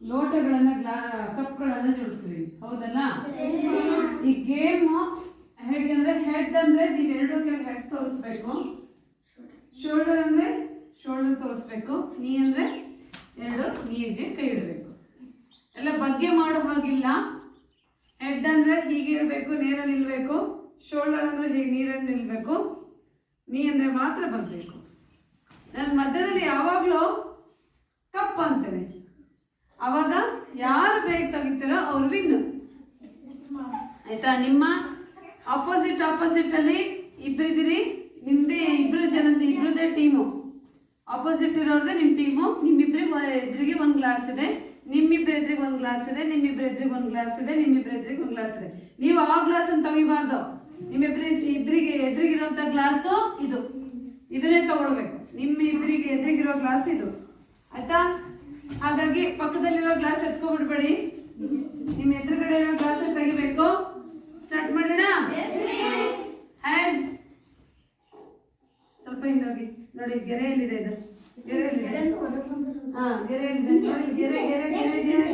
ಲೋಟಗಳನ್ನ ಕಪ್ಗಳನ್ನ ಜೋಡಿಸ್ರಿ, ಹೌದಲ್ಲ? ಈ ಗೇಮ್ ಹೇಗೆ ಅಂದ್ರೆ, ಹೆಡ್ ಅಂದ್ರೆ ನೀವೆರಡು ಕೈ ಹೆಡ್ ತೋರಿಸ್ಬೇಕು, ಶೋಲ್ಡರ್ ಅಂದ್ರೆ ಶೋಲ್ಡರ್ ತೋರಿಸ್ಬೇಕು, ನೀ ಅಂದ್ರೆ ಎರಡು ನೀರಿಗೆ ಕೈ ಇಡಬೇಕು. ಎಲ್ಲ ಬಗ್ಗೆ ಮಾಡೋ ಹಾಗಿಲ್ಲ. ಹೆಡ್ ಅಂದ್ರೆ ಹೀಗೆ ಇರಬೇಕು, ನೇರ ನಿಲ್ಬೇಕು. ಶೋಲ್ಡರ್ ಅಂದ್ರೆ ಹೀಗೆ ನೀರಲ್ಲಿ ನಿಲ್ಬೇಕು. ನೀ ಅಂದ್ರೆ ಮಾತ್ರ ಬಗ್ಬೇಕು. ನಾನು ಮಧ್ಯದಲ್ಲಿ ಯಾವಾಗಲೂ ಕಪ್ ಅಂತೇನೆ, ಅವಾಗ ಯಾರು ಬೇಗ ತೆಗಿತಾರೋ ಅವ್ರು ವಿನ್, ಆಯ್ತಾ? ನಿಮ್ಮ ಆಪೋಸಿಟ್ ಅಲ್ಲಿ ಇಬ್ಬರಿದ್ದೀರಿ, ನಿಮ್ದೇ ಇಬ್ಬರದೇ ಟೀಮು. ಆಪೋಸಿಟ್ ಇರೋರ್ದೆ ನಿಮ್ಮ ಟೀಮು. ನಿಮ್ಮಿಬ್ಬರಿಗೆ ಎದುರಿಗೆ ಒಂದು ಗ್ಲಾಸ್ ಇದೆ, ನಿಮ್ಮಿಬ್ಬರ ಎದುರಿಗೆ ಒಂದು ಗ್ಲಾಸ್ ಇದೆ, ನಿಮ್ಮಿಬ್ಬರ ಎದುರಿಗೆ ಒಂದು ಗ್ಲಾಸ್ ಇದೆ, ನಿಮ್ಮಿಬ್ಬರ ಎದುರಿಗೆ ಒಂದು ಗ್ಲಾಸ್ ಇದೆ. ನೀವು ಆ ಗ್ಲಾಸನ್ನು ತೆಗಿಬಾರ್ದು. ಇಬ್ಬರಿಗೆ ಎದುರಿಗಿರೋಂಥ ಗ್ಲಾಸು ಇದನ್ನೇ ತಗೊಳ್ಬೇಕು. ನಿಮ್ಮಿಬ್ಬರಿಗೆ ಎದುರಿಗಿರೋ ಗ್ಲಾಸ್ ಇದು, ಆಯ್ತಾ? ಹಾಗಾಗಿ ಪಕ್ಕದಲ್ಲಿರೋ ಗ್ಲಾಸ್ ಎತ್ಕೊಬಿಡ್ಬೇಡಿ, ನಿಮ್ಮ ಎದುರುಗಡೆ ಇರೋ ಗ್ಲಾಸ್ ತೆಗಿಬೇಕು. ಸ್ಟಾರ್ಟ್ ಮಾಡೋಣ. ಹ್ಯಾಂಡ್ ಸ್ವಲ್ಪ ಹಿಂದೋಗಿ ನೋಡಿ, ಗೆರೆಯಲ್ಲಿದೆ ಇದು, ಗೆರೆಯಲ್ಲಿದೆ. ಹಾ, ಗೆರೆಯಲ್ಲಿದೆ ನೋಡಿ, ಗೆರೆ ಗೆರೆ ಗೆರೆ ಗೆರೆ